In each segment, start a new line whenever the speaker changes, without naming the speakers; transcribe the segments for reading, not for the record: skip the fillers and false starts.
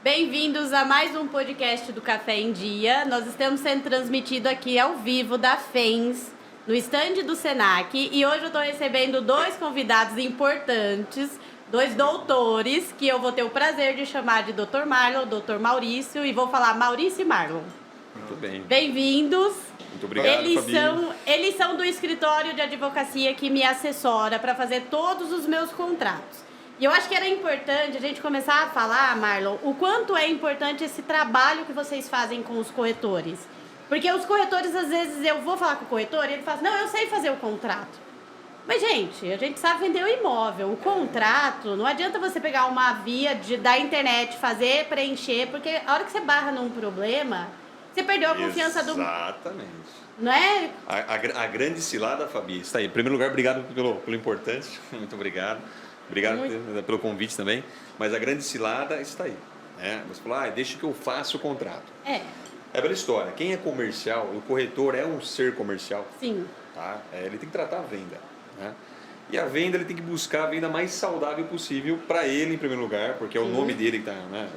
Bem-vindos a mais um podcast do Café em Dia. Nós estamos sendo transmitidos aqui ao vivo da FENS, no estande do Senac. E hoje eu estou recebendo dois convidados importantes, dois doutores, que eu vou ter o prazer de chamar de Dr. Marlon, Dr. Maurício, e vou falar Maurício e Marlon.
Muito bem.
Bem-vindos.
Muito obrigado,
Eles são do escritório de advocacia que me assessora para fazer todos os meus contratos. E eu acho que era importante a gente começar a falar, Marlon, o quanto é importante esse trabalho que vocês fazem com os corretores. Porque os corretores, às vezes, eu vou falar com o corretor e ele fala, não, eu sei fazer o contrato. Mas, gente, a gente sabe vender o imóvel. O contrato, não adianta você pegar uma via da internet, fazer, preencher, porque a hora que você barra num problema, você perdeu a confiança do...
Exatamente.
Não é?
A grande cilada, Fabi, está aí. Em primeiro lugar, obrigado pelo importante. Muito obrigado. Obrigado pelo convite também. Mas a grande cilada está aí. Né? Você falou, deixa que eu faça o contrato. É pela história. Quem é comercial, o corretor é um ser comercial.
Sim.
Tá? Ele tem que tratar a venda. Né? E a venda, ele tem que buscar a venda mais saudável possível para ele, em primeiro lugar, porque é o nome dele que está... Né?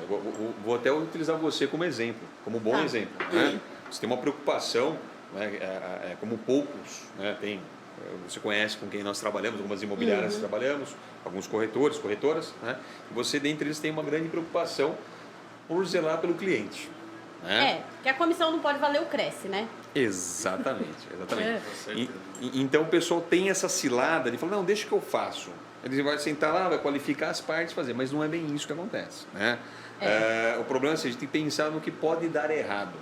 Vou até utilizar você como exemplo, como bom exemplo. Né? Você tem uma preocupação, né? Como poucos, né? Tem... Você conhece com quem nós trabalhamos, algumas imobiliárias trabalhamos, alguns corretores, corretoras, né? E você, dentre eles, tem uma grande preocupação por zelar pelo cliente. Né?
Que a comissão não pode valer o cresce, né?
Exatamente. Então o pessoal tem essa cilada de falar, não, deixa que eu faço. Ele vai sentar lá, vai qualificar as partes, fazer, mas não é bem isso que acontece. Né? O problema é que a gente tem que pensar no que pode dar errado.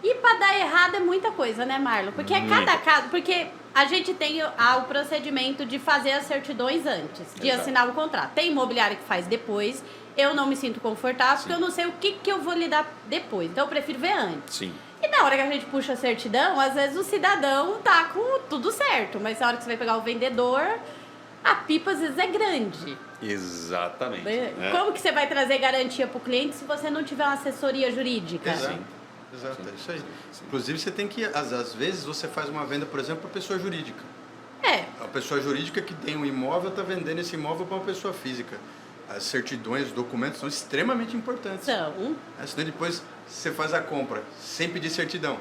E para dar errado é muita coisa, né, Marlon? Porque cada caso... Porque a gente tem o procedimento de fazer as certidões antes, de assinar o contrato. Tem imobiliário que faz depois. Eu não me sinto confortável, porque eu não sei o que eu vou lidar depois. Então eu prefiro ver antes.
Sim.
E na hora que a gente puxa a certidão, às vezes o cidadão tá com tudo certo. Mas na hora que você vai pegar o vendedor, a pipa às vezes é grande.
Exatamente.
Como que você vai trazer garantia para o cliente se você não tiver uma assessoria jurídica?
Exato, é isso aí. Inclusive, você tem que, às vezes, você faz uma venda, por exemplo, para pessoa jurídica. A pessoa jurídica que tem um imóvel está vendendo esse imóvel para uma pessoa física. As certidões, os documentos são extremamente importantes.
Senão
depois você faz a compra sem pedir certidão.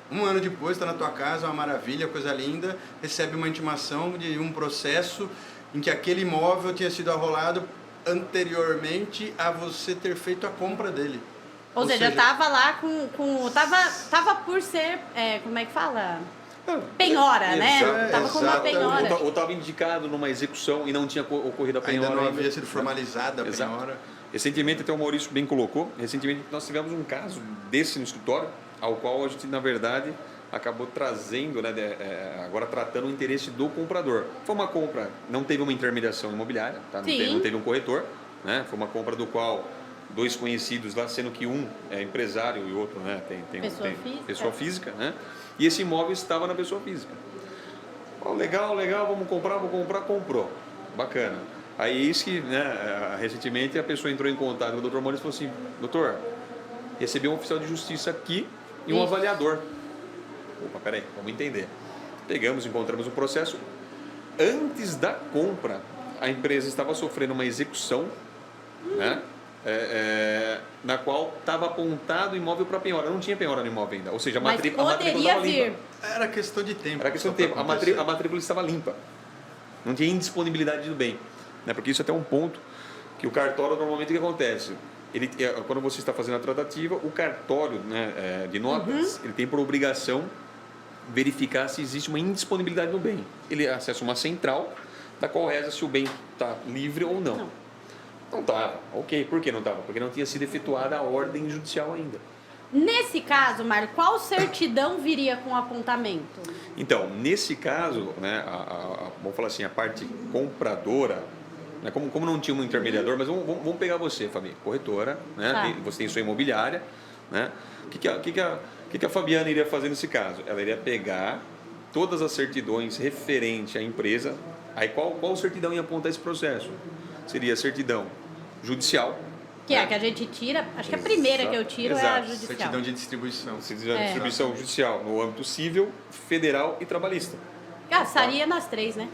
Um ano depois, está na tua casa, uma maravilha, coisa linda, recebe uma intimação de um processo em que aquele imóvel tinha sido arrolado anteriormente a você ter feito a compra dele.
Ou seja, tava lá tava por ser, como é que fala? Penhora, né? Tava com uma penhora.
Ou estava indicado numa execução e não tinha ocorrido a penhora.
Ainda não havia sido formalizada a penhora.
Recentemente, até o Maurício bem colocou, recentemente nós tivemos um caso desse no escritório, ao qual a gente, na verdade, acabou trazendo, né, agora tratando o interesse do comprador. Foi uma compra, não teve uma intermediação imobiliária, tá? Não teve um corretor, né? Foi uma compra do qual... dois conhecidos lá, sendo que um é empresário e o outro, né, tem pessoa física, né? E esse imóvel estava na pessoa física. Legal, vou comprar, comprou. Bacana. Aí eis que, né, recentemente a pessoa entrou em contato com o Dr. Maurício e falou assim, doutor, recebi um oficial de justiça aqui e um avaliador. Opa, peraí, vamos entender. Encontramos o processo. Antes da compra, a empresa estava sofrendo uma execução, né? Na qual estava apontado o imóvel para penhora. Não tinha penhora no imóvel ainda. Ou seja, a matrícula estava limpa.
Era questão de tempo.
A matrícula estava limpa. Não tinha indisponibilidade do bem. Né? Porque isso é até um ponto que o cartório, normalmente, o que acontece? Quando você está fazendo a tratativa, o cartório, né, de notas, ele tem por obrigação verificar se existe uma indisponibilidade do bem. Ele acessa uma central, da qual reza se o bem está livre ou não. Não estava. Ok. Por que não estava? Porque não tinha sido efetuada a ordem judicial ainda.
Nesse caso, Mário, qual certidão viria com apontamento?
Então, nesse caso, né, vamos falar assim, a parte compradora, né, como não tinha um intermediador, mas vamos pegar você, Fabi, corretora, né, você tem sua imobiliária, né, o que a Fabiana iria fazer nesse caso? Ela iria pegar todas as certidões referentes à empresa, aí qual certidão ia apontar esse processo? Seria a certidão judicial.
Que é a que a gente tira, acho que a primeira que eu tiro é a judicial.
Certidão de distribuição.
Certidão de distribuição judicial no âmbito civil, federal e trabalhista.
Gastaria nas três, né?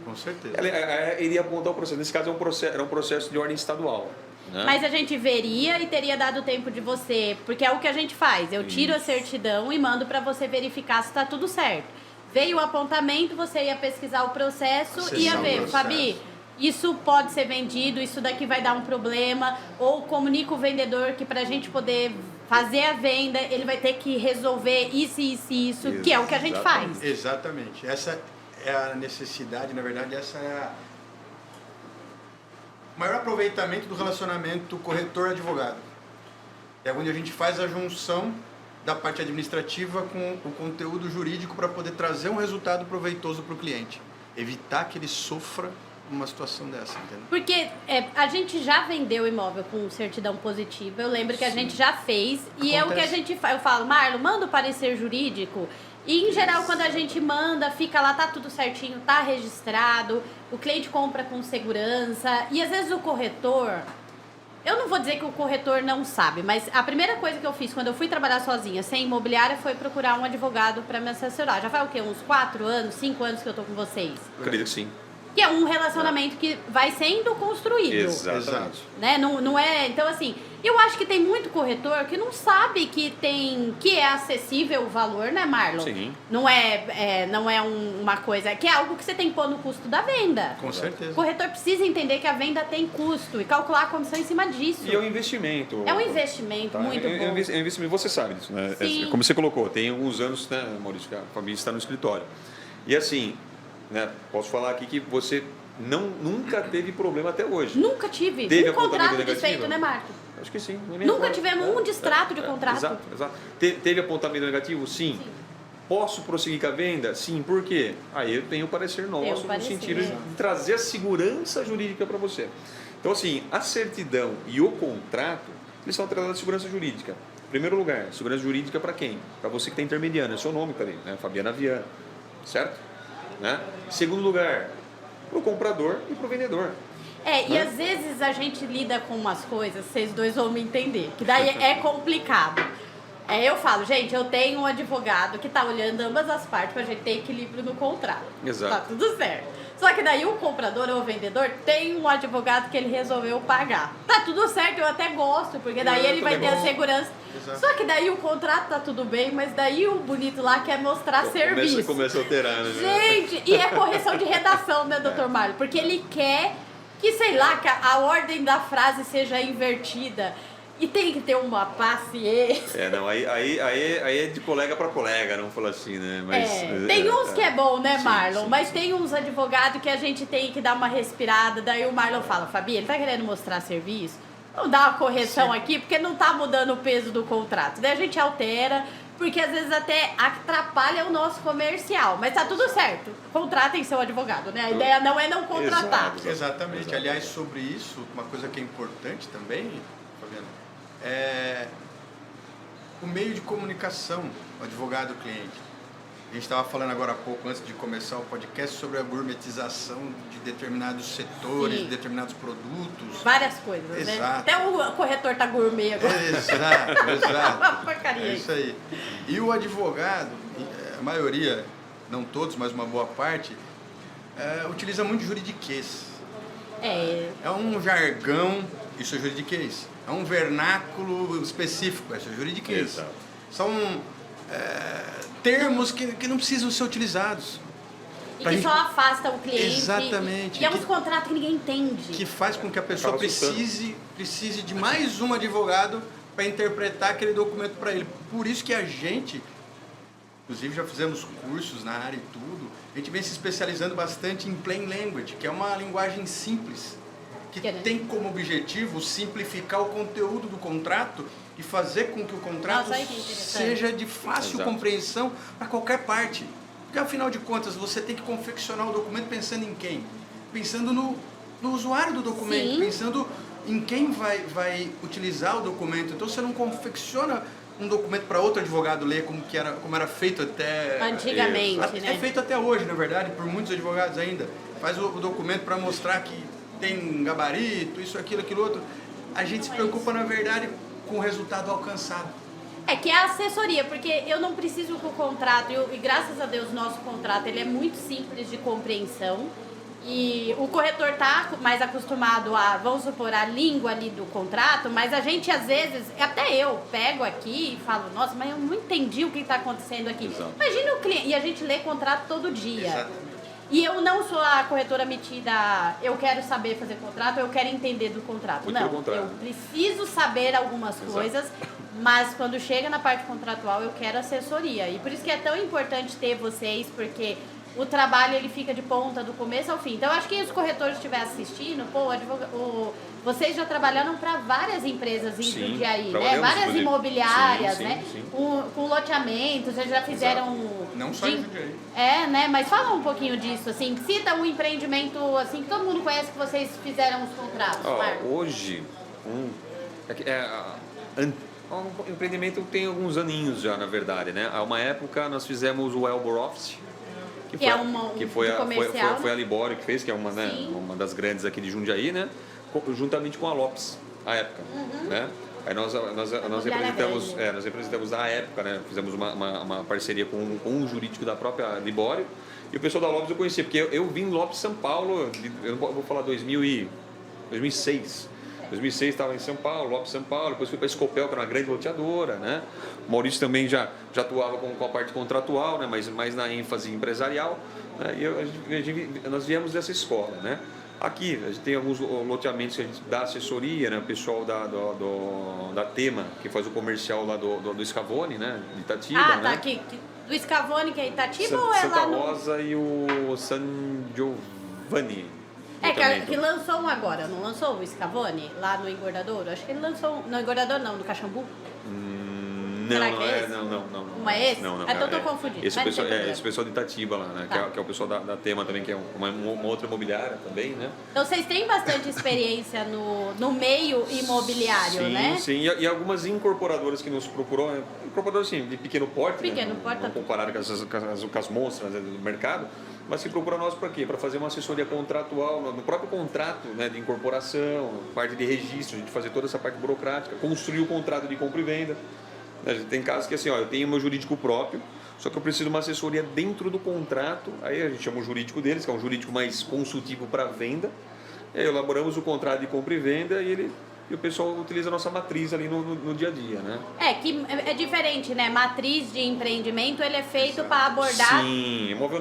Com certeza.
Ela iria apontar o processo. Nesse caso era um processo de ordem estadual. né?
Mas a gente veria e teria dado tempo de você, porque é o que a gente faz. Eu tiro a certidão e mando para você verificar se está tudo certo. Veio o apontamento, você ia pesquisar o processo e ia ver, Fabi, isso pode ser vendido, isso daqui vai dar um problema, ou comunica o vendedor que para a gente poder fazer a venda, ele vai ter que resolver isso, que é o que a gente faz.
Exatamente. Essa é a necessidade, na verdade, essa é o maior aproveitamento do relacionamento corretor-advogado. É onde a gente faz a junção da parte administrativa com o conteúdo jurídico para poder trazer um resultado proveitoso para o cliente. Evitar que ele sofra uma situação dessa, entendeu?
Porque a gente já vendeu imóvel com certidão positiva, eu lembro que a gente já fez, e é o que a gente faz. Eu falo, Marlon, manda o parecer jurídico, e em geral quando a gente manda, fica lá, tá tudo certinho, tá registrado, o cliente compra com segurança, e às vezes o corretor, eu não vou dizer que o corretor não sabe, mas a primeira coisa que eu fiz quando eu fui trabalhar sozinha, sem imobiliária, foi procurar um advogado para me assessorar. Já faz o quê? Uns 4 anos, 5 anos que eu tô com vocês?
Acredito que sim.
Que é um relacionamento que vai sendo construído.
Exatamente.
Né? Não é... Então, assim, eu acho que tem muito corretor que não sabe que é acessível o valor, né, Marlon?
Sim.
Não é uma coisa... Que é algo que você tem que pôr no custo da venda.
Com certeza.
O corretor precisa entender que a venda tem custo e calcular a comissão em cima disso.
E é um investimento.
É um investimento muito bom.
É um investimento, você sabe disso, né?
Sim.
Como você colocou, tem alguns anos, né, Maurício, que a família está no escritório. E assim, né, posso falar aqui que você nunca teve problema até hoje.
Nunca tive.
Teve
Um contrato
apontamento negativo?
desfeito, né, Marco?
Acho que sim.
Nunca tivemos um distrato de contrato.
Exato. Teve apontamento negativo? Sim. Posso prosseguir com a venda? Sim. Por quê? Aí eu tenho o parecer nosso no sentido de trazer a segurança jurídica para você. Então, assim, a certidão e o contrato, eles são atrelados à segurança jurídica. Em primeiro lugar, segurança jurídica para quem? Para você que está intermediando. É seu nome que está ali, né? Fabiana Viana. Certo? Né? Em segundo lugar, para o comprador e para o vendedor.
E às vezes a gente lida com umas coisas, vocês dois vão me entender, que daí é complicado. Eu falo, gente, eu tenho um advogado que está olhando ambas as partes para a gente ter equilíbrio no contrato.
Exato.
Tá tudo certo. Só que daí o comprador ou o vendedor tem um advogado que ele resolveu pagar. Tá tudo certo, eu até gosto, porque daí ele vai ter a segurança.
Exato.
Só que daí o contrato tá tudo bem, mas daí o bonito lá quer mostrar serviço.
Começa a alterar, né?
Gente, e é correção de redação, né, doutor Mário? Porque ele quer que, sei lá, que a ordem da frase seja invertida. E tem que ter uma paciência.
Não, aí é de colega para colega, não falar assim, né? Mas,
tem uns que é bom, né,
sim,
Marlon?
sim,
Mas
sim.
tem uns advogados que a gente tem que dar uma respirada. Daí o Marlon fala, Fabi, ele tá querendo mostrar serviço? Vamos dar uma correção aqui, porque não tá mudando o peso do contrato. Daí a gente altera, porque às vezes até atrapalha o nosso comercial. Mas tá tudo certo. Contratem seu advogado, né? A ideia não é não contratar.
Exatamente. Aliás, sobre isso, uma coisa que é importante também, Fabiana, é o meio de comunicação, o advogado-cliente. A gente estava falando agora há pouco, antes de começar o podcast, sobre a gourmetização de determinados setores, de determinados produtos.
Várias coisas, né? Até o corretor tá gourmet agora.
Exato.
Uma porcaria.
É isso aí. E o advogado, a maioria, não todos, mas uma boa parte, utiliza muito juridiquês. É um jargão, isso é juridiquês. É um vernáculo específico, isso é juridiquês.
Exato.
São termos que não precisam ser utilizados.
E que só afasta o cliente.
Exatamente.
E é uns contratos que ninguém entende.
Que faz com que a pessoa precise de mais um advogado para interpretar aquele documento para ele. Por isso que a gente, inclusive já fizemos cursos na área e tudo, a gente vem se especializando bastante em plain language, que é uma linguagem simples, que tem como objetivo simplificar o conteúdo do contrato e fazer com que o contrato seja de fácil compreensão para qualquer parte. Porque, afinal de contas, você tem que confeccionar o documento pensando em quem? Pensando no usuário do documento, pensando em quem vai utilizar o documento. Então, você não confecciona um documento para outro advogado ler como era feito até...
Antigamente, né?
É feito até hoje, na verdade, por muitos advogados ainda. Faz o documento para mostrar que tem gabarito, isso, aquilo, outro. A gente se preocupa, na verdade, com o resultado alcançado.
Que é a assessoria, porque eu não preciso que o contrato, e graças a Deus nosso contrato ele é muito simples de compreensão, E o corretor tá mais acostumado a, vamos supor, a língua ali do contrato, mas a gente às vezes, até eu pego aqui e falo, nossa, mas eu não entendi o que está acontecendo aqui.
Exato.
Imagina o cliente, e a gente lê contrato todo dia.
Exatamente.
E eu não sou a corretora metida, eu quero saber fazer contrato, eu quero entender do contrato.
Muito
Não,
pelo contrário.
eu preciso saber algumas coisas, mas quando chega na parte contratual eu quero assessoria. E por isso que é tão importante ter vocês, porque o trabalho ele fica de ponta do começo ao fim. Então eu acho que os corretores estiverem assistindo, pô, vocês já trabalharam para várias empresas em
Sim,
Jundiaí, né?
trabalhamos,
Várias
inclusive.
imobiliárias,
Sim,
né?
sim.
Com loteamentos, vocês já fizeram...
Não só em Jundiaí.
né? Mas fala um pouquinho disso, assim. Cita um empreendimento, assim, que todo mundo conhece que vocês fizeram os contratos, Marcos.
Hoje, o empreendimento tem alguns aninhos já, na verdade, né? Há uma época nós fizemos o Elbor Office,
Que é um comercial,
foi a Libório que fez, que é uma, né, uma das grandes aqui de Jundiaí, né? Juntamente com a Lopes, à época, né? Aí nós representamos na época, né? Fizemos uma parceria com um jurídico da própria Libório. E o pessoal da Lopes eu conhecia, porque eu vim em Lopes, São Paulo, eu não vou falar 2006. 2006 estava em São Paulo, Lopes, São Paulo, depois fui para a Escopel, que era uma grande loteadora, né? O Maurício também já atuava com a parte contratual, né? Mas mais na ênfase empresarial, né? E nós viemos dessa escola, né? Aqui, a gente tem alguns loteamentos que a gente dá assessoria, né? O pessoal da Tema, que faz o comercial lá do Scavone, né? De Itatiba,
tá
né?
aqui. Do Scavone, que é Itatiba, ou é
Santa
lá no...
Rosa e o San Giovanni.
Que lançou um agora, não lançou o Scavone lá no Engordadouro? Acho que ele lançou, no Engordadouro não, no Caxambu. Será que é esse?
Não.
Não é esse?
Não,
Então eu tô confundindo.
Esse pessoal de Itatiba lá, né?
Tá.
Que é o pessoal da Tema também, que é uma outra imobiliária também, né?
Então vocês têm bastante experiência no meio imobiliário, né?
Sim, e algumas incorporadoras que nos procurou, incorporadoras assim, de pequeno porte,
Pequeno
né?
porte.
Não comparado com as monstras, né, do mercado, mas que procura nós para quê? Para fazer uma assessoria contratual, no próprio contrato, né, de incorporação, parte de registro, a gente fazer toda essa parte burocrática, construir o contrato de compra e venda. Tem casos que assim, eu tenho meu jurídico próprio, só que eu preciso de uma assessoria dentro do contrato, aí a gente chama o jurídico deles, que é um jurídico mais consultivo para venda, e aí elaboramos o contrato de compra e venda e o pessoal utiliza a nossa matriz ali no dia a dia, né?
Que é diferente, né? Matriz de empreendimento, ele é feito para abordar...
Sim, móvel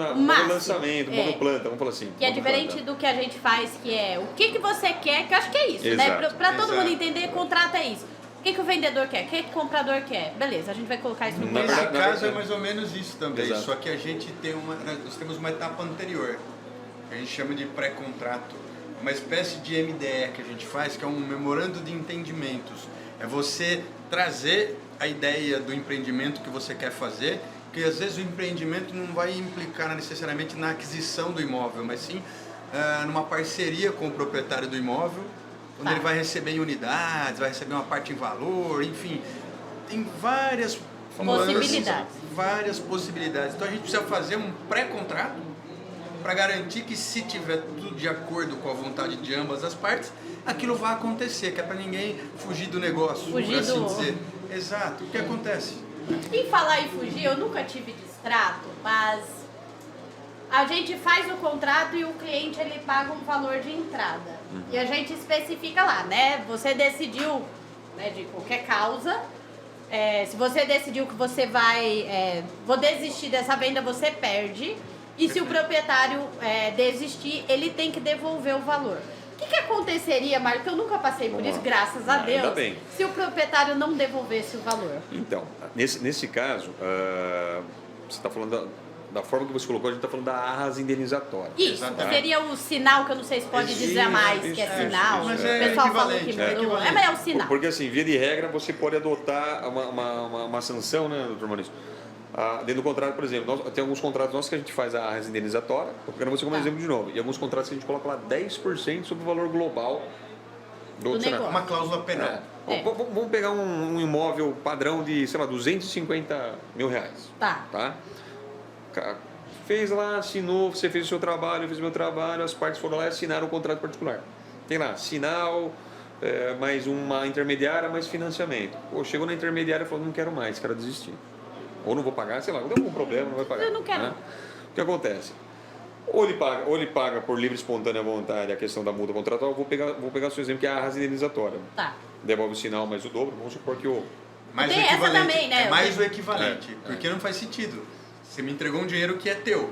lançamento, móvel planta, vamos falar assim.
Que é diferente do que a gente faz, que é o que você quer, que eu acho que é isso,
Exato.
né? Para todo mundo entender, contrato é isso. O que o vendedor quer? O que o comprador quer? Beleza, a gente vai colocar isso no
Nesse
contrato.
caso é mais ou menos isso também,
Exato.
só que a gente nós temos uma etapa anterior, que a gente chama de pré-contrato, uma espécie de MDE que a gente faz, que é um memorando de entendimentos. É você trazer a ideia do empreendimento que você quer fazer, porque às vezes o empreendimento não vai implicar necessariamente na aquisição do imóvel, mas sim numa parceria com o proprietário do imóvel, onde ele vai receber em unidades, vai receber uma parte em valor, enfim, tem várias possibilidades. Então a gente precisa fazer um pré-contrato para garantir que, se tiver tudo de acordo com a vontade de ambas as partes, aquilo vai acontecer, que é para ninguém fugir do negócio, por assim dizer. Exato. O que acontece?
Em falar em fugir, eu nunca tive distrato, mas a gente faz o contrato e o cliente ele paga um valor de entrada. E a gente especifica lá, né? Você decidiu, né, de qualquer causa, se você decidiu que você vou desistir dessa venda, você perde. E se o proprietário desistir, ele tem que devolver o valor. O que aconteceria, Mário, que eu nunca passei por isso, graças a Deus, se o proprietário não devolvesse o valor?
Então, nesse caso, você está falando da forma que você colocou, a gente está falando da arras indenizatória.
Isso, seria o sinal, que eu não sei se pode dizer mais, que é sinal.
Mas
o pessoal falou que mudou. Mas é o sinal.
Porque assim, via de regra, você pode adotar uma sanção, né, doutor Maurício? Dentro do contrato, por exemplo, tem alguns contratos nossos que a gente faz a arras indenizatória, estou pegando você como exemplo de novo, e alguns contratos que a gente coloca lá 10% sobre o valor global do
negócio.
Uma cláusula penal.
Vamos pegar um imóvel padrão de, sei lá, 250 mil reais. Tá? Fez lá, assinou, você fez o seu trabalho, eu fiz o meu trabalho, as partes foram lá e assinaram o contrato particular. Tem lá, sinal, mais uma intermediária, mais financiamento. Chegou na intermediária e falou, não quero mais, quero desistir. Ou não vou pagar, sei lá, deu algum problema, não vai pagar.
Eu não quero.
Né? O que acontece? Ou ele paga por livre e espontânea vontade a questão da multa contratual. Vou pegar o seu exemplo, que é a arraso indenizatória.
Tá.
Devolve o sinal mais o dobro, vamos supor que o...
Mais
Tem
o
essa
equivalente.
também, né?
É mais o equivalente.
É.
Porque não faz sentido. Você me entregou um dinheiro que é teu.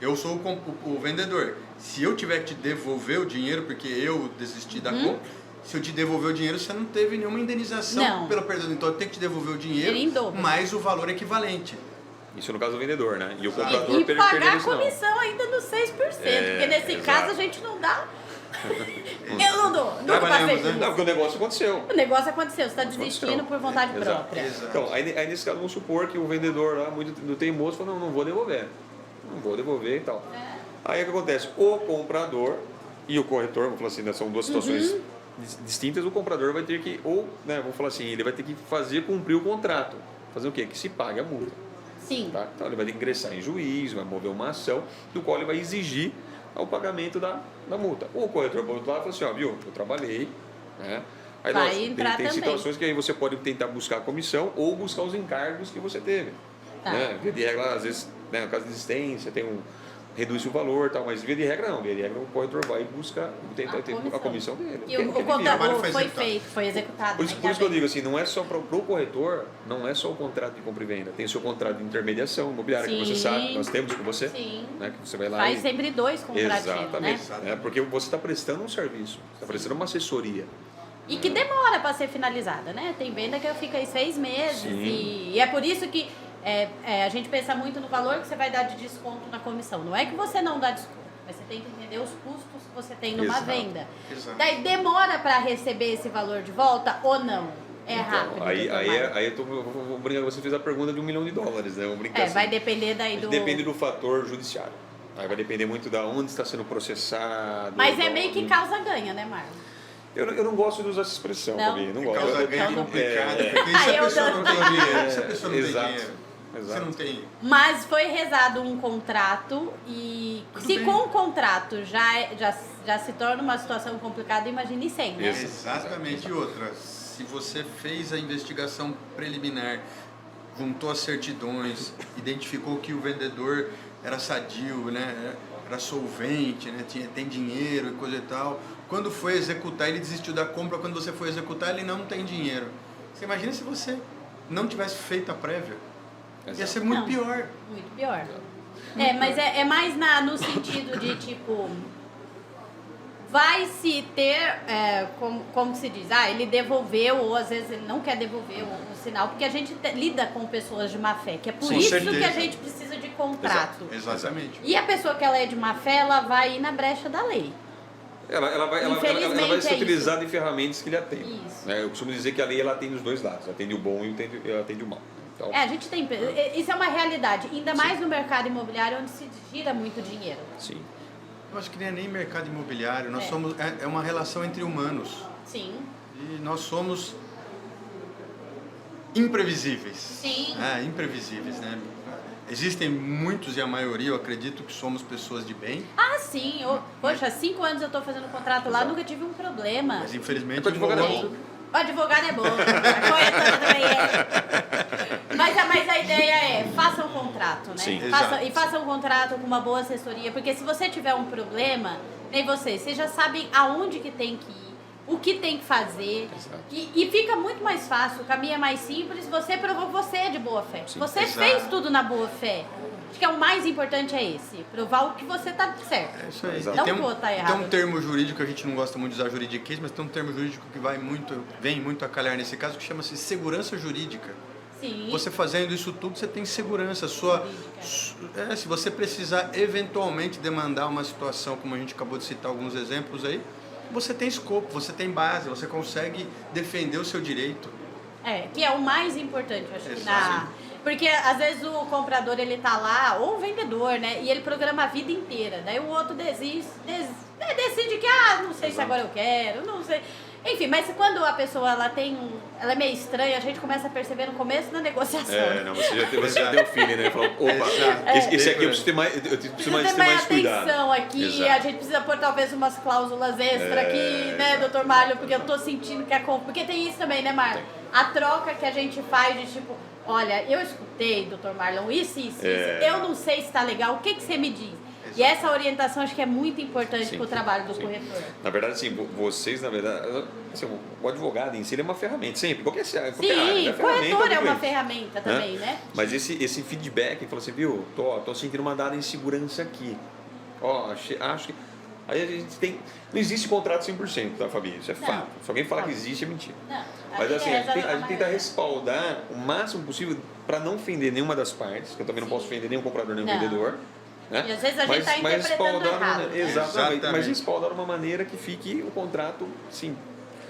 Eu sou o vendedor. Se eu tiver que te devolver o dinheiro porque eu desisti da compra, se eu te devolver o dinheiro, você não teve nenhuma indenização
Não.
pela perda. Então eu tenho que te devolver o dinheiro
Em dobro.
mais o valor equivalente.
Isso no caso do vendedor, né? E o
Exato.
comprador
E pagar
perdeu
a
o sinal.
comissão ainda no 6%, porque nesse
exato.
caso a gente não dá. Eu não dou, nunca
Trabalhamos,
passei
né?
por
Não,
isso.
porque o negócio aconteceu.
O negócio aconteceu, você está desistindo por vontade
Exato.
própria.
Exato.
Então, aí nesse caso, vamos supor que o vendedor lá, muito teimoso, falou, não vou devolver. Não vou devolver e tal. Aí o que acontece? O comprador e o corretor, vamos falar assim, né, são duas situações distintas, o comprador vai ter que, ou, né, vamos falar assim, ele vai ter que fazer cumprir o contrato. Fazer o quê? Que se pague a multa.
Sim.
Tá? Então ele vai ter que ingressar em juízo, vai mover uma ação, do qual ele vai exigir o pagamento da multa. O corretor, por outro lado, fala assim, ó, viu, eu trabalhei, né? Aí,
Vai
lógico,
entrar
tem
também.
situações que aí você pode tentar buscar a comissão ou buscar os encargos que você teve.
Tá.
Né? Via de regra, às vezes, né, no caso de existência, reduz o valor e tal, mas via de regra não. Via de regra o corretor vai buscar a comissão dele.
E
Porque
o
ele
trabalho
contador
foi
foi
executado.
feito, foi executado.
por isso,
né?
por isso que eu digo assim, não é só para o corretor, não é só o contrato de compra e venda, tem o seu contrato de intermediação imobiliária, que você
Sim.
sabe, nós temos com você,
Sim.
né, que você vai lá
Faz
e...
sempre dois contratinhos, né?
Exatamente, né? Porque você está prestando um serviço, está prestando uma assessoria.
E que demora para ser finalizada, né? Tem venda que fica aí 6 meses
Sim.
e é por isso que a gente pensa muito no valor que você vai dar de desconto na comissão. Não é que você não dá desconto, mas você tem que entender os custos que você tem numa
Exato.
venda.
Exato.
Daí demora para receber esse valor de volta ou não? É rápido.
Então, aí
doutor Mário?
eu vou brincar, você fez a pergunta de $1 milhão, né? Vamos brincar assim.
Vai depender daí do...
Depende do fator judiciário. Aí vai depender muito da onde está sendo processado.
Mas é meio que causa-ganha, né, Marlon?
Eu não gosto de usar essa expressão,
Não?
Fabi, não gosto.
Causa
Eu-
ganha é
Então,
complicado,
é.
porque se a
eu
pessoa não tem dinheiro, se a pessoa não tem
Exato.
dinheiro, você
Exato.
não tem...
Mas foi rezado um contrato e
Tudo
se
bem.
com o contrato já se torna uma situação complicada, imagine sem, né?
Isso.
Exatamente. E outra, se você fez a investigação preliminar, juntou as certidões, identificou que o vendedor era sadio, né? Era solvente, né? Tem dinheiro e coisa e tal. Quando foi executar, ele desistiu da compra. Quando você foi executar, ele não tem dinheiro. Você imagina se você não tivesse feito a prévia? Ia
Exato.
ser muito
Não.
pior.
Muito pior. Mas é mais no sentido de, tipo, vai se ter, como se diz, ele devolveu, ou às vezes ele não quer devolver o sinal, porque a gente lida com pessoas de má fé, que é por
Com
isso
certeza.
que a gente precisa de contrato.
Exatamente.
E a pessoa que ela é de má fé, ela vai ir na brecha da lei.
Ela vai
Infelizmente,
ser
é
utilizada em ferramentas que lhe atendem.
Isso.
Né? Eu costumo dizer que a lei ela atende os dois lados, atende o bom e atende o mal. Então,
A gente tem. Isso é uma realidade, ainda mais no mercado imobiliário, onde se gira muito dinheiro.
sim.
Eu acho que nem mercado imobiliário. Nós
É.
somos... É uma relação entre humanos.
Sim.
E nós somos imprevisíveis.
Sim.
Imprevisíveis, né? Existem muitos e a maioria, eu acredito que somos pessoas de bem,
Sim. Poxa, 5 anos eu tô fazendo contrato lá, nunca tive um problema.
mas infelizmente
Mas o advogado é
um ou outro-
bom.
O advogado é bom, a corretora também é. Mas a ideia é, faça um contrato, né?
Sim.
Exato.
Faça um contrato com uma boa assessoria, porque se você tiver um problema, nem vocês já sabem aonde que tem que ir, o que tem que fazer.
Exato.
E fica muito mais fácil, o caminho é mais simples, você provou que você é de boa fé.
Sim.
Você
Exato.
fez tudo na boa fé. Acho que o mais importante é esse, provar o que você tá certo.
É isso aí.
Exato.
E
Não
tem
que o outro tá errado.
tem um termo jurídico, a gente não gosta muito de usar juridiquês, mas tem um termo jurídico que vem muito a calhar nesse caso, que chama-se segurança jurídica.
Sim.
Você fazendo isso tudo, você tem segurança. Se você precisar eventualmente demandar uma situação, como a gente acabou de citar alguns exemplos aí, você tem escopo, você tem base, você consegue defender o seu direito.
Que é o mais importante, eu acho que
Exato.
Porque às vezes o comprador ele tá lá, ou o vendedor, né? E ele programa a vida inteira. Daí o outro decide que, não sei se
Exato.
agora eu quero, não sei. Enfim, mas quando a pessoa ela é meio estranha, a gente começa a perceber no começo da negociação.
Não, você já deu feeling, né? Falou, opa,
Exato.
esse aqui eu preciso ter mais,
Precisa ter
ter
mais
cuidado.
atenção aqui,
Exato.
a gente precisa pôr talvez umas cláusulas extra aqui, né, doutor Marlon, porque eu tô sentindo que é compra. Porque tem isso também, né, Marlon? A troca que a gente faz de tipo, olha, eu escutei, doutor Marlon, isso, eu não sei se tá legal, o que você me diz? E essa orientação acho que é muito importante para o trabalho do corretor.
Na verdade, assim, vocês, na verdade, assim, o advogado em si ele é uma ferramenta, sempre, qualquer área.
Sim,
é
corretor é uma
cliente,
ferramenta também, né?
Mas esse feedback, falou assim, viu, tô sentindo uma dada insegurança aqui. Ó, acho que... Aí a gente tem... Não existe contrato 100%, tá, Fabi? Isso é fato. Se alguém falar que existe, é mentira.
Não,
Mas assim, a gente tenta respaldar o máximo possível para não ofender nenhuma das partes, que eu também não posso ofender nem o comprador nem o vendedor. Né?
E às vezes a gente está interpretando errado.
Exatamente. Mas respaldar de uma maneira que fique o contrato, sim,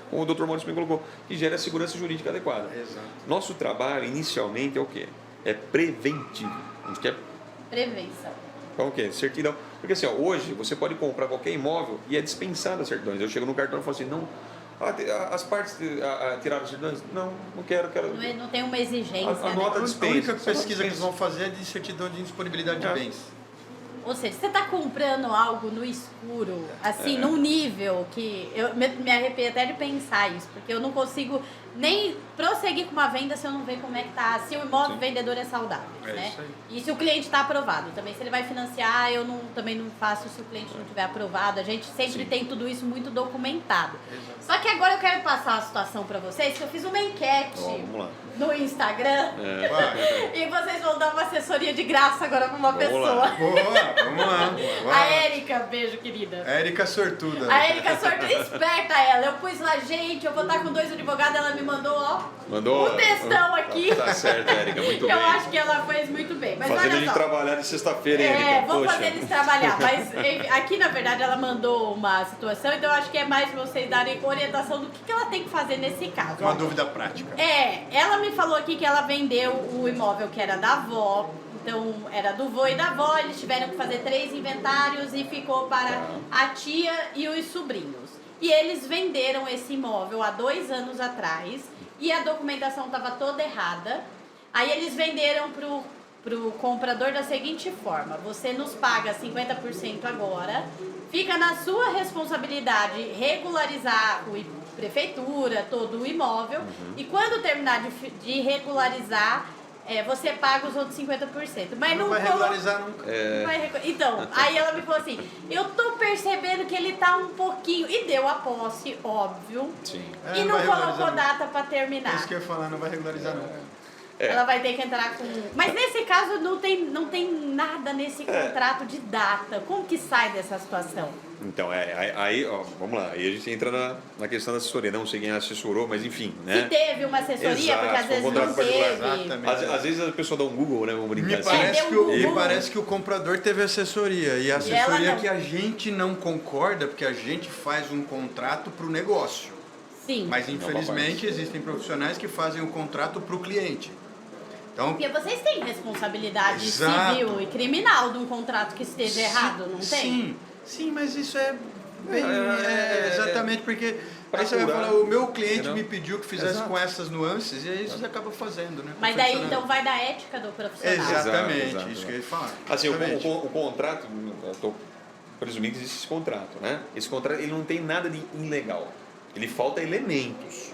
como o Dr. Maurício me colocou, que gere a segurança jurídica adequada.
Exato.
Nosso trabalho, inicialmente, é o quê? É preventivo. A gente quer...
Prevenção.
Então, o quê? Certidão. Porque assim, ó, hoje você pode comprar qualquer imóvel e é dispensada as certidões. Eu chego no cartão e falo assim, não... as partes tiraram as certidões? Não quero.
Não tem uma exigência.
A nota dispensa.
A única pesquisa que eles vão fazer é de certidão de indisponibilidade de bens.
Ou seja, você está comprando algo no escuro, assim, num nível que eu me arrepio até de pensar isso, porque eu não consigo nem prosseguir com uma venda se eu não ver como é que tá, se o imóvel vendedor é saudável, né?
Isso aí.
E se o cliente está aprovado também, se ele vai financiar, também não faço se o cliente não tiver aprovado. A gente sempre tem tudo isso muito documentado.
Exato.
Só que agora eu quero passar uma situação para vocês, que eu fiz uma enquete
Vamos lá.
no Instagram e vocês vão dar uma assessoria de graça agora para uma
Vamos
pessoa.
lá.
Boa, vamos lá.
A Érica, beijo, querida.
Érica sortuda.
A Érica sortuda, esperta ela. Eu pus lá, gente, eu vou estar com 2 advogados, ela me mandou, ó,
Mandou?
um textão aqui.
Tá certo, Érica, muito bem.
Eu acho que ela fez muito bem. Mas
Fazendo a
olha
gente
só.
trabalhar de sexta-feira, Érica.
Vamos
Poxa.
fazer eles trabalhar. Mas aqui, na verdade, ela mandou uma situação, então eu acho que é mais vocês darem orientação do que ela tem que fazer nesse caso.
Uma
Ó.
dúvida prática.
Ela me falou aqui que ela vendeu o imóvel que era da avó, então era do vô e da avó, eles tiveram que fazer 3 inventários e ficou para a tia e os sobrinhos. E eles venderam esse imóvel há 2 anos atrás e a documentação estava toda errada. Aí eles venderam pro comprador da seguinte forma: você nos paga 50% agora, fica na sua responsabilidade regularizar com prefeitura, todo o imóvel, e quando terminar de regularizar, você paga os outros 50%. Mas
Não vai regularizar nunca.
Então, aí ela me falou assim, eu tô percebendo que ele tá um pouquinho... E deu a posse, óbvio.
Sim.
E não
vai regularizar
colocou
nunca.
data pra
É
terminar.
isso que eu ia falar, não vai regularizar nunca.
Ela vai ter que entrar com... Mas nesse caso não tem nada nesse contrato de data. Como que sai dessa situação?
Então, aí, ó, vamos lá. Aí a gente entra na questão da assessoria. Não sei quem assessorou, mas enfim, né?
Se teve uma assessoria,
Exato,
porque às
foi um
vezes
contrato
não
particular.
teve.
Exatamente.
Às vezes a pessoa dá um Google, né? Vamos brincar
Me
assim.
parece,
deu
me
Google.
parece que o comprador teve assessoria. E a
E ela
assessoria
não.
que a gente não concorda, porque a gente faz um contrato para o negócio.
Sim.
Mas infelizmente existem profissionais que fazem o contrato para o cliente. Então,
Porque vocês têm responsabilidade
Exato.
civil e criminal de um contrato que esteja errado, não tem?
Sim, mas isso é bem.
É,
exatamente porque.
pra
Aí você vai
curar,
falar, o meu cliente
entendeu?
me pediu que fizesse
Exato.
com essas nuances, e aí você acaba fazendo, né?
Mas daí
Perfeccionando.
então vai da ética do profissional.
Exatamente,
Exato.
isso que eu ia falar.
Assim,
Exatamente.
o contrato, eu estou presumindo que existe esse contrato, né? Esse contrato ele não tem nada de ilegal. Ele falta elementos.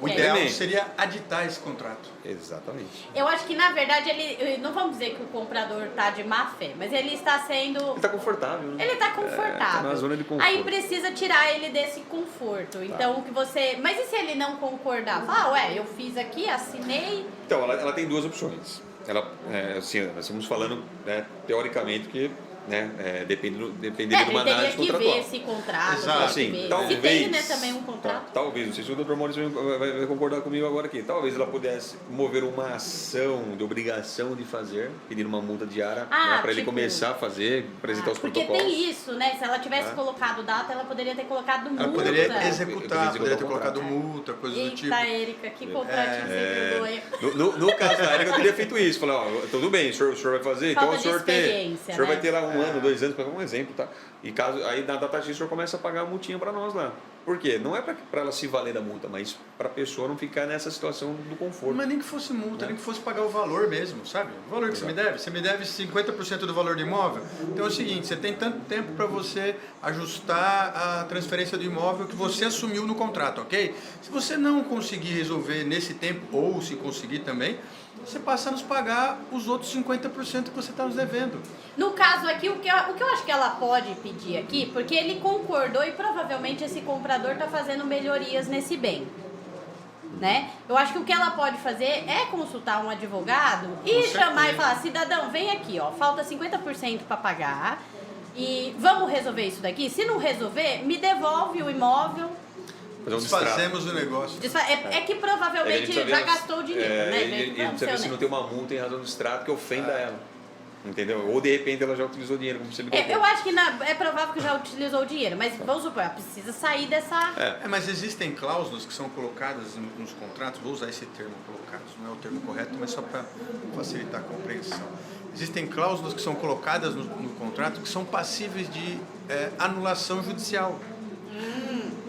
O
É.
ideal
Elemento.
seria aditar esse contrato.
Exatamente.
Eu acho que na verdade ele. Não vamos dizer que o comprador tá de má fé, mas ele está sendo.
Ele está confortável, né?
Ele tá confortável.
tá na zona de conforto.
Aí precisa tirar ele desse conforto. Então o que você. Mas e se ele não concordar? Fala, ué, eu fiz aqui, assinei.
Então, ela tem 2 opções. Ela, assim, nós estamos falando, né, teoricamente, que né, dependeria de uma
ele teria
análise
que ver
contratual.
esse contrato,
Exato.
teria que
Assim,
ver.
talvez,
Se tem, né, também um contrato.
talvez, não sei se o Dr. Maurício vai concordar comigo agora aqui, talvez ela pudesse mover uma ação de obrigação de fazer, pedir uma multa diária para ele
tipo-
começar a fazer, apresentar os
Porque
protocolos.
tem isso, né? Se ela tivesse colocado data, ela poderia ter colocado multa.
Ela poderia
Eu
executar,
poderia
poderia ter
executar o
colocado
contrato.
multa, coisas do tipo.
Eita, Érica, que contratinho sem vergonha.
No caso da Érica, eu teria feito isso. Falei, ó, tudo bem, o senhor vai fazer,
Falta
então o senhor
de experiência,
o senhor
né?
vai ter lá 1 ano, 2 anos, para um exemplo, tá? E caso aí na data X o senhor começa a pagar a multinha para nós lá. Por quê? Não é para ela se valer da multa, mas para a pessoa não ficar nessa situação do conforto.
Mas nem que fosse multa, nem que fosse pagar o valor mesmo, sabe? O valor que você me deve. Você me deve 50% do valor do imóvel. Então é o seguinte, você tem tanto tempo para você ajustar a transferência do imóvel que você assumiu no contrato, ok? Se você não conseguir resolver nesse tempo, ou se conseguir também, você passa a nos pagar os outros 50% que você está nos devendo.
No caso aqui, o que eu acho que ela pode pedir aqui, porque ele concordou e provavelmente esse comprador está fazendo melhorias nesse bem, né? Eu acho que o que ela pode fazer é consultar um advogado e chamar e falar, cidadão, vem aqui, ó, falta 50% para pagar e vamos resolver isso daqui? Se não resolver, me devolve o imóvel.
Desfazemos o negócio.
É que provavelmente já gastou dinheiro, né?
Ele precisa ver se não tem uma multa em razão do extrato que ofenda ela. Entendeu? Ou de repente ela já utilizou dinheiro, como você me colocou.
Eu acho que é provável que já utilizou o dinheiro, mas vamos supor, ela precisa sair dessa...
Mas existem cláusulas que são colocadas nos contratos, vou usar esse termo, colocados, não é o termo correto, mas só para facilitar a compreensão. Existem cláusulas que são colocadas no contrato que são passíveis de anulação judicial.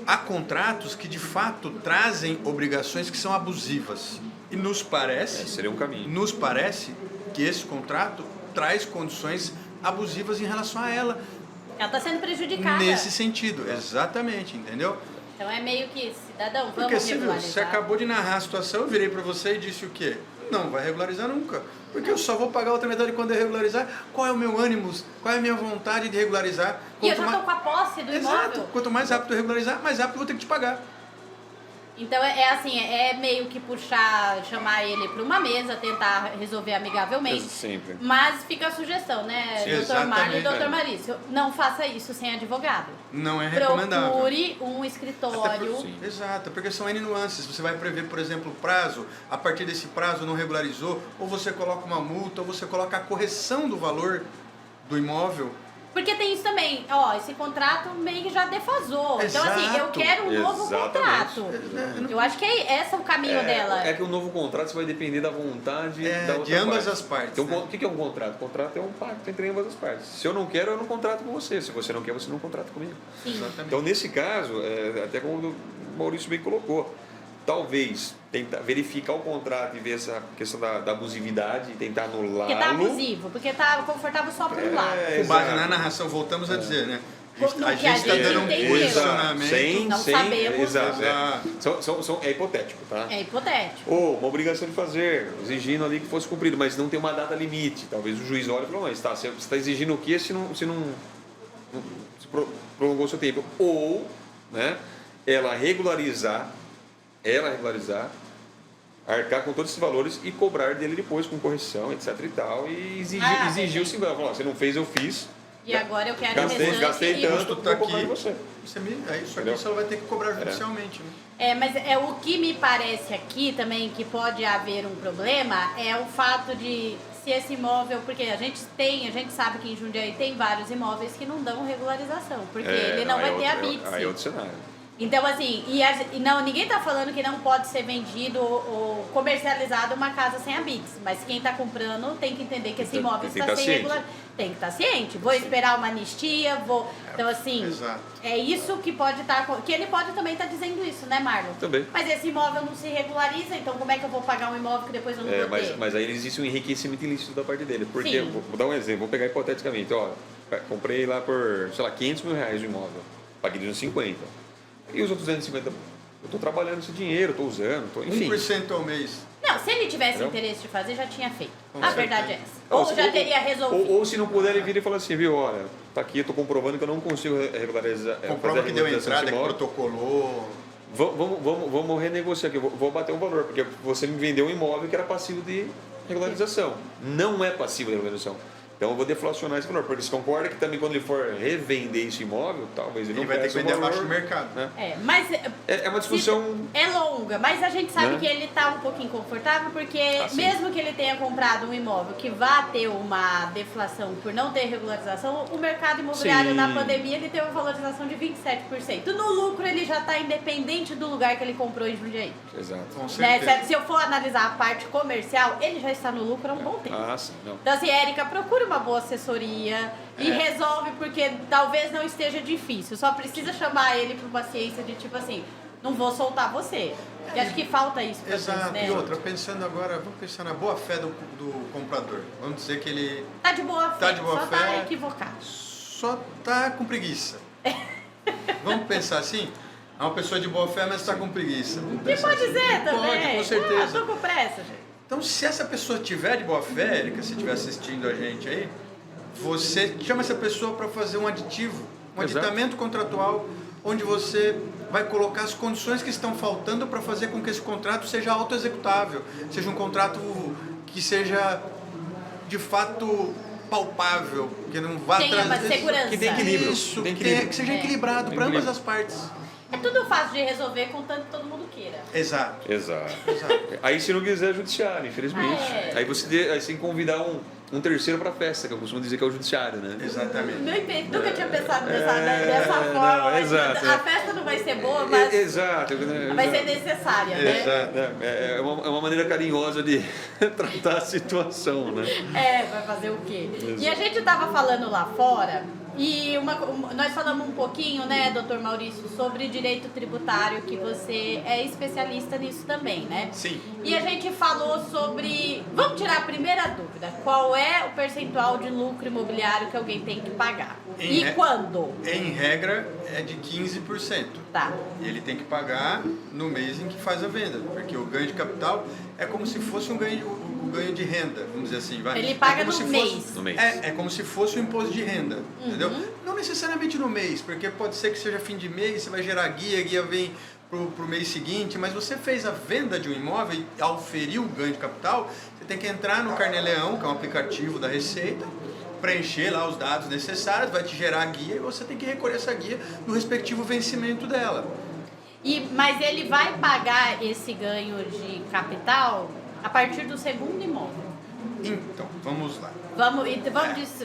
Há contratos que de fato trazem obrigações que são abusivas. E nos parece...
seria um caminho.
Nos parece que esse contrato traz condições abusivas em relação a ela.
Ela está sendo prejudicada.
Nesse sentido, exatamente, entendeu?
Então é meio que, cidadão,
Porque
vamos regularizar.
você acabou de narrar a situação, eu virei para você e disse o quê? Não vai regularizar nunca. Porque eu só vou pagar outra metade quando eu regularizar. Qual é o meu ânimo? Qual é a minha vontade de regularizar?
E eu já estou com a posse do imóvel.
Exato. Quanto mais rápido eu regularizar, mais rápido eu vou ter que te pagar.
Então é meio que chamar ele para uma mesa, tentar resolver amigavelmente.
Sempre.
Mas fica a sugestão, né, doutor Mário e doutor Marício? Não faça isso sem advogado.
Não é recomendável.
Procure um escritório.
Exato, porque são N nuances. Você vai prever, por exemplo, o prazo, a partir desse prazo não regularizou, ou você coloca uma multa, ou você coloca a correção do valor do imóvel.
Porque tem isso também, ó, esse contrato meio que já defasou.
Exato.
Então, assim, eu quero um novo contrato. Eu acho que esse é o caminho dela.
É que o novo contrato vai depender da vontade da outra
de ambas
parte.
as partes.
Então,
né?
o que é um contrato? Contrato é um pacto entre ambas as partes. Se eu não quero, eu não contrato com você. Se você não quer, você não contrata comigo.
Sim.
Exatamente.
Então, nesse caso, até como o Maurício bem colocou, talvez tentar verificar o contrato e ver essa questão da abusividade e tentar anulá-lo.
Porque tá abusivo, porque tá confortável só por um lado.
Com base na narração, voltamos a dizer, né? A gente está dando um
entendeu.
posicionamento.
Não sabemos.
Exato. É hipotético, tá?
É hipotético.
Ou uma obrigação de fazer, exigindo ali que fosse cumprido, mas não tem uma data limite. Talvez o juiz olhe e fale, mas você está exigindo o quê se não prolongou o seu tempo? Ou, né, ela regularizar, arcar com todos esses valores e cobrar dele depois com correção, etc e tal, e exigir o sinal. Falar, você não fez, eu fiz.
E agora eu quero
Gastei tanto,
tá
vou cobrar
aqui.
de você.
Isso aqui você vai ter que cobrar judicialmente. Né?
Mas o que me parece aqui também que pode haver um problema é o fato de se esse imóvel, porque a gente sabe que em Jundiaí tem vários imóveis que não dão regularização, porque ele não vai ter a BITS.
Aí é outro cenário.
Então, assim, ninguém está falando que não pode ser vendido ou comercializado uma casa sem a BITS, mas quem está comprando tem que entender que esse imóvel está sem regular. Tem que estar ciente. Vou esperar uma anistia, Então, assim,
Exato.
é isso que pode estar... Que ele pode também estar dizendo isso, né, Marlon?
Também.
Mas esse imóvel não se regulariza, então como é que eu vou pagar um imóvel que depois eu não vou ter?
Mas aí existe um enriquecimento ilícito da parte dele. Porque, vou dar um exemplo, vou pegar hipoteticamente, ó, comprei lá por, sei lá, 500 mil reais o imóvel, paguei de uns 50. E os outros 250, eu estou trabalhando esse dinheiro, estou usando, enfim.
1% ao mês.
Não, se ele tivesse interesse de fazer, já tinha feito. A verdade é essa. Ou já teria resolvido.
Ou se não puder, ele vira e fala assim, viu, olha, tá aqui, eu estou comprovando que eu não consigo regularizar.
Comprova que deu entrada, que protocolou.
Vamos renegociar aqui, vou bater um valor, porque você me vendeu um imóvel que era passivo de regularização. Não é passivo de regularização. Então eu vou deflacionar esse valor, porque você concorda que também quando ele for revender esse imóvel, talvez ele não
vai ter que vender abaixo do mercado.
Né?
Mas
é uma discussão...
É longa, mas a gente sabe que ele está um pouquinho confortável, porque mesmo que ele tenha comprado um imóvel que vá ter uma deflação por não ter regularização, o mercado imobiliário na pandemia ele teve uma valorização de 27%. No lucro ele já está independente do lugar que ele comprou em Jundiaí.
Exato.
Com certeza.
Né? Se eu for analisar a parte comercial, ele já está no lucro há um bom tempo.
Sim, não.
Então assim, Érica, procura uma boa assessoria e resolve porque talvez não esteja difícil. Só precisa chamar ele para uma ciência de tipo assim, não vou soltar você. E acho que falta isso pra
Exato.
gente, né?
E outra, pensando agora, vamos pensar na boa fé do comprador. Vamos dizer que ele
Tá de boa fé,
Tá de boa
só
fé.
tá equivocado.
só tá com preguiça. Vamos pensar assim? É uma pessoa de boa fé, mas está com preguiça. Vamos
E
pensar
pode
assim.
ser também.
Pode, com certeza.
Ah, tô com pressa, gente.
Então, se essa pessoa tiver de boa fé, Erika, se estiver assistindo a gente aí, você chama essa pessoa para fazer um aditivo, um
Exato.
aditamento contratual, onde você vai colocar as condições que estão faltando para fazer com que esse contrato seja autoexecutável, seja um contrato que seja de fato palpável, que não vá
Tenha uma segurança.
Que tem equilíbrio.
Isso,
Tem equilíbrio.
que seja
É.
equilibrado
Tem
para ambas
equilíbrio.
as partes.
É tudo fácil de resolver, contanto que todo mundo queira.
Exato.
Exato.
Exato.
Aí se não quiser, é judiciário, infelizmente.
É.
Aí você tem que convidar um terceiro pra festa, que eu costumo dizer que é o judiciário, né?
Exatamente.
Nunca tinha pensado dessa forma.
não,
mas
exato,
a festa não vai ser boa, mas
Exato.
vai ser necessária, né?
Exato.
É uma maneira carinhosa de tratar a situação, né?
Vai fazer o quê?
Exato.
E a gente tava falando lá fora, e nós falamos um pouquinho, né, doutor Maurício, sobre direito tributário, que você é especialista nisso também, né?
Sim.
E a gente falou sobre... Vamos tirar a primeira dúvida. Qual é o percentual de lucro imobiliário que alguém tem que pagar? E quando?
Em regra, é de 15%.
Tá.
E ele tem que pagar no mês em que faz a venda, porque o ganho de capital é como se fosse um ganho de renda, vamos dizer assim. Vai.
Ele paga
é como
no
se
mês.
Fosse,
No mês.
É como se fosse um imposto de renda, entendeu? Não necessariamente no mês, porque pode ser que seja fim de mês, você vai gerar guia, a guia vem pro mês seguinte, mas você fez a venda de um imóvel e auferiu o ganho de capital, você tem que entrar no Carnê-Leão, que é um aplicativo da Receita, preencher lá os dados necessários, vai te gerar a guia e você tem que recolher essa guia no respectivo vencimento dela.
Mas ele vai pagar esse ganho de capital a partir do segundo imóvel.
Então, vamos lá.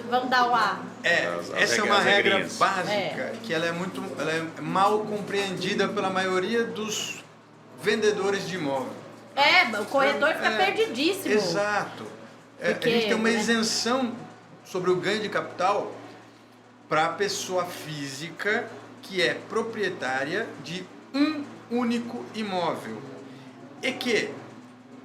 Vamos dar uma...
Essa é uma
as
regra
regrinhas.
básica que ela é mal compreendida pela maioria dos vendedores de imóvel.
O corretor fica perdidíssimo.
Exato.
Porque,
a gente tem uma
né?
isenção sobre o ganho de capital para a pessoa física que é proprietária de um único imóvel e que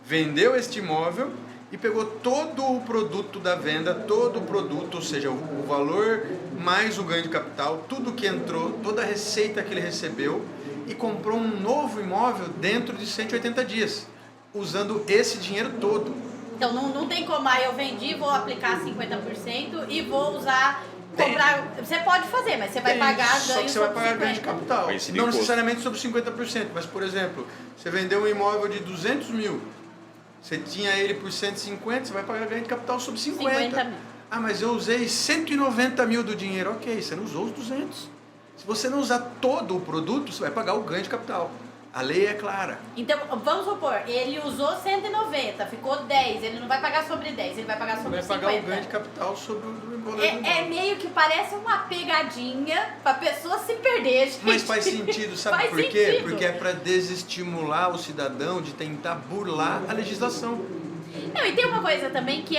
vendeu este imóvel e pegou todo o produto da venda, todo o produto, ou seja, o valor mais o ganho de capital, tudo que entrou, toda a receita que ele recebeu e comprou um novo imóvel dentro de 180 dias, usando esse dinheiro todo.
Então não tem como, eu vendi, vou aplicar 50% e vou usar, comprar... Você pode fazer, mas você vai pagar
Só
ganho
que você vai
sobre
pagar ganho de
50%.
capital.
Vai incidir
Não
imposto.
necessariamente sobre 50%, mas, por exemplo, você vendeu um imóvel de 200 mil, você tinha ele por 150, você vai pagar ganho de capital sobre 50.
50 mil.
Ah, mas eu usei 190 mil do dinheiro. Ok, você não usou os 200. Se você não usar todo o produto, você vai pagar o ganho de capital. A lei é clara.
Então, vamos supor, ele usou 190, ficou 10, ele não vai pagar sobre 10, ele vai pagar sobre
Vai
50.
pagar o ganho de capital sobre o valor do
É
imóvel.
meio que parece uma pegadinha pra pessoa se perder, gente.
Mas faz sentido, sabe
Faz
por quê?
sentido.
Porque é para desestimular o cidadão de tentar burlar a legislação.
Não, e tem uma coisa também que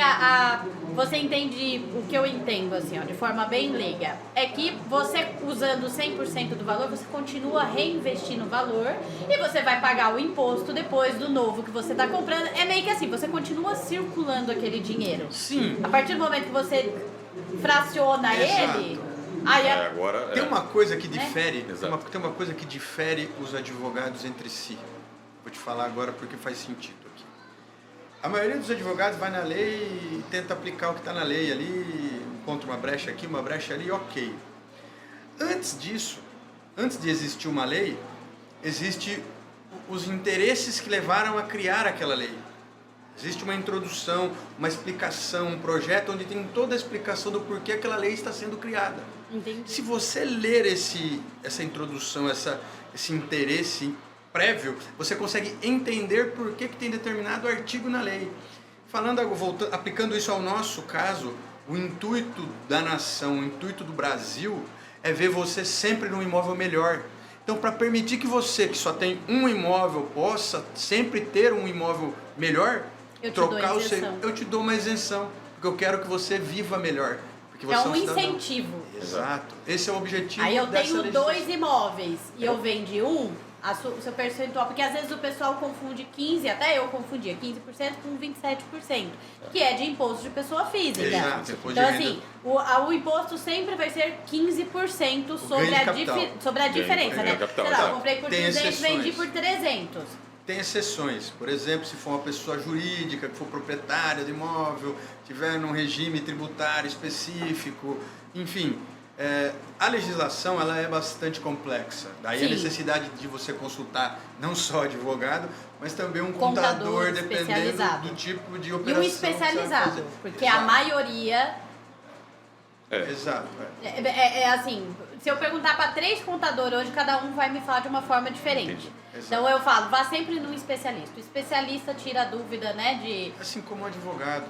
você entende o que eu entendo, assim, ó, de forma bem leiga. É que você, usando 100% do valor, você continua reinvestindo o valor e você vai pagar o imposto depois do novo que você está comprando. É meio que assim, você continua circulando aquele dinheiro.
Sim.
A partir do momento que você fraciona
Exato.
ele, aí
Agora
Tem uma coisa que difere,
Exato.
tem uma coisa que difere os advogados entre si. Vou te falar agora porque faz sentido aqui. A maioria dos advogados vai na lei e tenta aplicar o que está na lei ali, encontra uma brecha aqui, uma brecha ali, ok. Antes disso, antes de existir uma lei, existe os interesses que levaram a criar aquela lei. Existe uma introdução, uma explicação, um projeto onde tem toda a explicação do porquê aquela lei está sendo criada.
entendi.
Se você ler essa introdução, esse interesse prévio, você consegue entender por que tem determinado artigo na lei. Aplicando isso ao nosso caso, o intuito da nação, o intuito do Brasil é ver você sempre num imóvel melhor. Então, para permitir que você, que só tem um imóvel, possa sempre ter um imóvel melhor,
Eu te dou
trocar o seu,
isenção.
eu te dou uma isenção. porque eu quero que você viva melhor. Porque você
É um
cidadão.
incentivo.
Exato. Esse é o objetivo
Aí eu
dessa
tenho
legislação.
2 imóveis e eu vendi um, o seu percentual, porque às vezes o pessoal confunde 15%, até eu confundia 15% com 27%, que é de imposto de pessoa física.
Exato, imposto de
Então,
renda.
assim, o imposto sempre vai ser 15% sobre
ganho de
a,
capital.
sobre a diferença,
ganho
né?
de capital,
Sei lá, eu
exato.
comprei por
Tem
200,
exceções.
vendi por 300.
Tem exceções. Por exemplo, se for uma pessoa jurídica, que for proprietária do imóvel, tiver num regime tributário específico, enfim. A legislação ela é bastante complexa. Daí
Sim.
a necessidade de você consultar não só advogado, mas também um
Contador
contador, dependendo
especializado.
do tipo de
E
operação
um
que você vai
especializado,
fazer.
porque a
Exato.
maioria
Exato.
é assim, se eu perguntar para 3 contadores hoje, cada um vai me falar de uma forma diferente.
Entendi.
Então eu falo, vá sempre num especialista. O especialista tira a dúvida, né, de...
Assim como o advogado.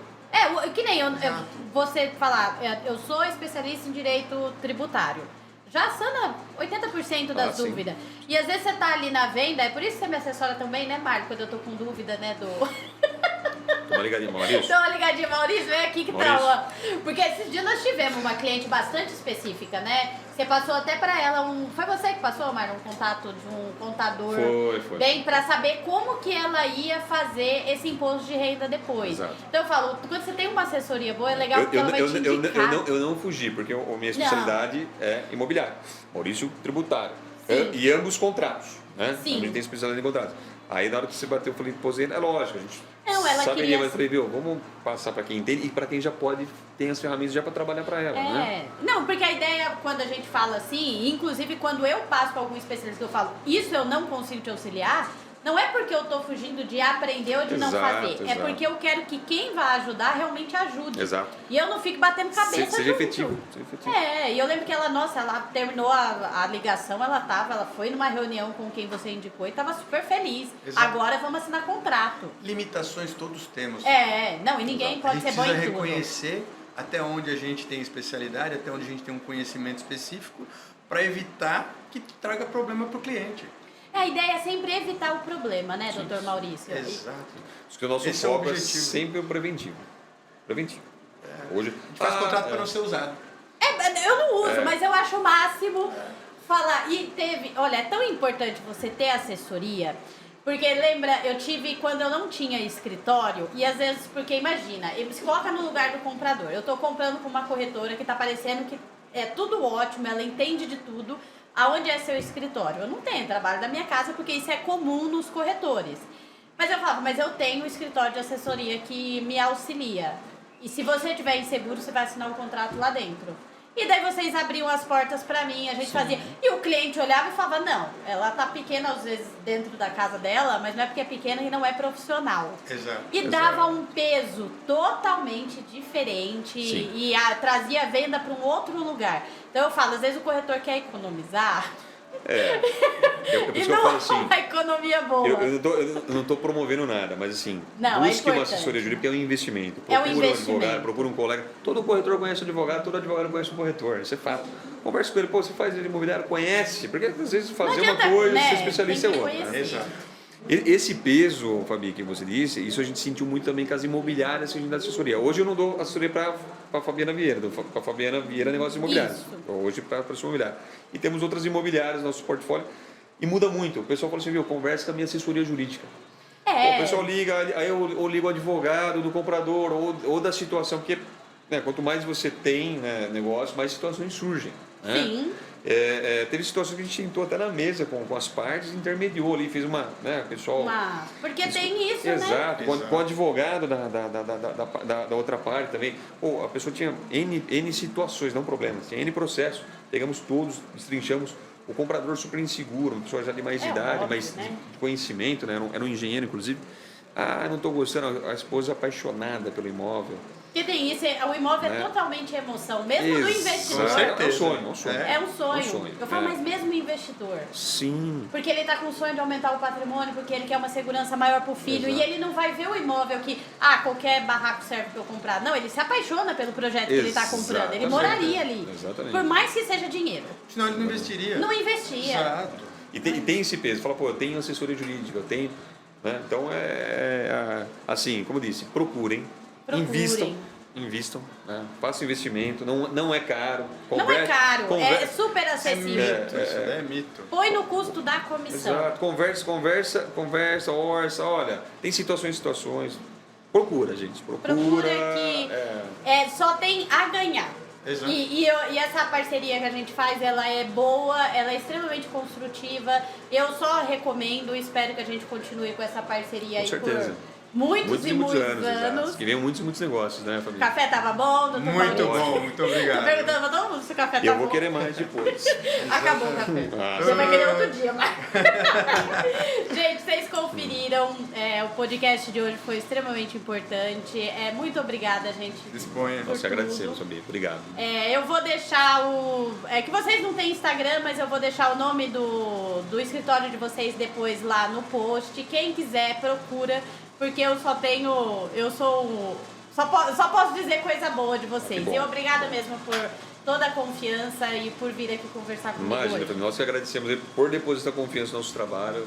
Que nem
Exato.
você falar, eu sou especialista em direito tributário. Já sana 80% das
sim.
dúvidas. E às vezes você tá ali na venda, é por isso que você me assessora também, né, Marco? Quando eu tô com dúvida, né,
Toma ligadinho, Maurício.
Dá uma ligadinha, Maurício, vem aqui que
Maurício.
tá. Porque esses dias nós tivemos uma cliente bastante específica, né? Você passou até pra ela Foi você que passou, Marlon, um contato de um contador.
Foi.
Bem, pra saber como que ela ia fazer esse imposto de renda depois.
Exato.
Então eu falo, quando você tem uma assessoria boa, é legal porque ela vai te indicar.
Eu não fugi, porque a minha especialidade é imobiliário. Maurício, tributário.
Sim.
E ambos contratos, né?
Sim.
A gente tem especialidade em contratos. Aí na hora que você bateu, eu falei, pô, Zé, é lógico, a gente
Não, ela
saberia,
queria-
mas eu falei, viu, vamos passar para quem entende e para quem já pode, tem as ferramentas já para trabalhar para ela, né?
Não, porque a ideia, quando a gente fala assim, inclusive quando eu passo para algum especialista que eu falo, isso eu não consigo te auxiliar, não é porque eu tô fugindo de aprender ou de não
Exato,
fazer. É
exato.
porque eu quero que quem vai ajudar realmente ajude.
Exato.
E eu não fico batendo cabeça
Seja
junto.
efetivo.
E eu lembro que ela, ela terminou a ligação, ela foi numa reunião com quem você indicou e tava super feliz.
Exato.
Agora vamos assinar contrato.
Limitações todos temos.
Não, e ninguém
A
pode
gente
ser bom
precisa
em tudo.
reconhecer até onde a gente tem especialidade, até onde a gente tem um conhecimento específico, para evitar que traga problema para o cliente.
A ideia é sempre evitar o problema, né, doutor Maurício?
Exato.
Acho que o nosso
Esse é o
foco é
objetivo.
sempre o preventivo. Preventivo. Hoje,
A gente faz contrato para não ser usado.
Eu não uso,
É.
mas eu acho o máximo falar. E olha, é tão importante você ter assessoria, porque lembra, eu tive quando eu não tinha escritório, e às vezes, porque imagina, ele se coloca no lugar do comprador. Eu tô comprando com uma corretora que tá parecendo que é tudo ótimo, ela entende de tudo. Aonde é seu escritório? Eu não tenho trabalho da minha casa, porque isso é comum nos corretores. Mas eu falava, mas eu tenho um escritório de assessoria que me auxilia. E se você tiver inseguro, você vai assinar um contrato lá dentro. E daí vocês abriam as portas pra mim, a gente fazia. E o cliente olhava e falava, não, ela tá pequena às vezes dentro da casa dela, mas não é porque é pequena e não é profissional.
Exato.
E dava um peso totalmente diferente
Sim.
e trazia a venda para um outro lugar. Então eu falo, às vezes o corretor quer economizar
por
e
isso que eu
não
falo assim,
uma economia boa.
eu não tô promovendo nada, mas assim,
Não, é
busque uma
importante.
assessoria jurídica, é um investimento.
É um
Procura
investimento.
advogado, procura um colega. Todo corretor conhece o advogado, todo advogado conhece o corretor, isso é fato. Conversa com ele, pô, você faz imobiliário, conhece, porque às vezes fazer uma
adianta,
coisa,
né?
ser especialista é
Tem que
outra.
conhecer.
Exato.
Esse peso, Fabi, que você disse, isso a gente sentiu muito também com as imobiliárias que a gente dá assessoria. Hoje eu não dou assessoria para a Fabiana Vieira, dou para a Fabiana Vieira Negócios Imobiliários.
Isso.
Hoje para a pessoa imobiliária. E temos outras imobiliárias no nosso portfólio. E muda muito. O pessoal fala assim, viu, conversa com a minha assessoria jurídica. O pessoal liga, aí eu ligo o advogado do comprador ou da situação, porque quanto mais você tem negócio, mais situações surgem. Né?
Sim.
Teve situações que a gente sentou até na mesa com as partes, intermediou ali, fez uma, pessoal...
Porque tem isso, né?
Exato,
Exato.
com o advogado da outra parte também. Pô, a pessoa tinha N situações, não problemas, tinha N processos, pegamos todos, destrinchamos. O comprador super inseguro, uma pessoa já de mais idade,
óbvio,
mais
né?
de conhecimento, né? Era um engenheiro, inclusive. Não estou gostando, a esposa apaixonada pelo imóvel.
Porque tem isso, o imóvel é totalmente emoção, mesmo do investidor.
certeza.
É um sonho, é um sonho.
É um sonho.
É um sonho,
Eu falo,
é.
mas mesmo o investidor.
Sim.
Porque ele está com o sonho de aumentar o patrimônio, porque ele quer uma segurança maior para o filho.
Exato.
E ele não vai ver o imóvel que, qualquer barraco serve para eu comprar. Não, ele se apaixona pelo projeto que ele está comprando. Ele
Exatamente.
moraria ali.
Exatamente.
Por mais que seja dinheiro.
Senão ele não investiria.
Não investia.
Exato.
E tem esse peso. Fala, pô, eu tenho assessoria jurídica, eu tenho... Né? Então, assim, como eu disse, procurem, invistam, Invistam, né? Façam investimento, não é caro.
Não é caro, é super acessível.
Isso daí é mito.
Põe no custo da comissão.
Exato, conversa, orça, olha, tem situações. Procura, gente,
Procura que só tem a ganhar.
Exato.
E essa parceria que a gente faz, ela é boa, ela é extremamente construtiva. Eu só recomendo, espero que a gente continue com essa parceria
Com
aí
certeza.
por muitos
anos.
anos.
Que venham muitos negócios, né,
O
família?
café tava bom, doutor
Muito
Maurício?
bom, muito
Tô
obrigado.
perguntando pra todo mundo se o café tá
E eu
bom.
vou querer mais depois.
Acabou o café.
Ah,
Você vai querer outro dia, mas... Gente, vocês conferiram. O podcast de hoje foi extremamente importante. Muito obrigada, gente.
Disponha.
Nós te
tudo.
agradecemos, Fabi. Obrigado.
Eu vou deixar o... que vocês não têm Instagram, mas eu vou deixar o nome do escritório de vocês depois lá no post. Quem quiser, procura, porque eu só tenho... Só posso dizer coisa boa de vocês.
bom.
E obrigada mesmo por toda a confiança e por vir aqui conversar comigo
Imagina,
hoje.
Fabi, nós que agradecemos por depositar confiança no nosso trabalho.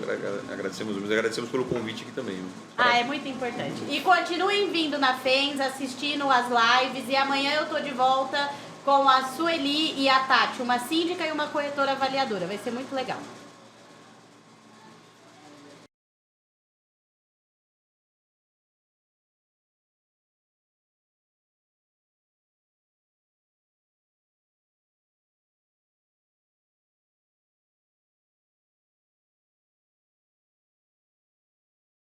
Agradecemos pelo convite aqui também.
É muito importante. E continuem vindo na FENS, assistindo as lives. E amanhã eu tô de volta com a Sueli e a Tati, uma síndica e uma corretora avaliadora. Vai ser muito legal.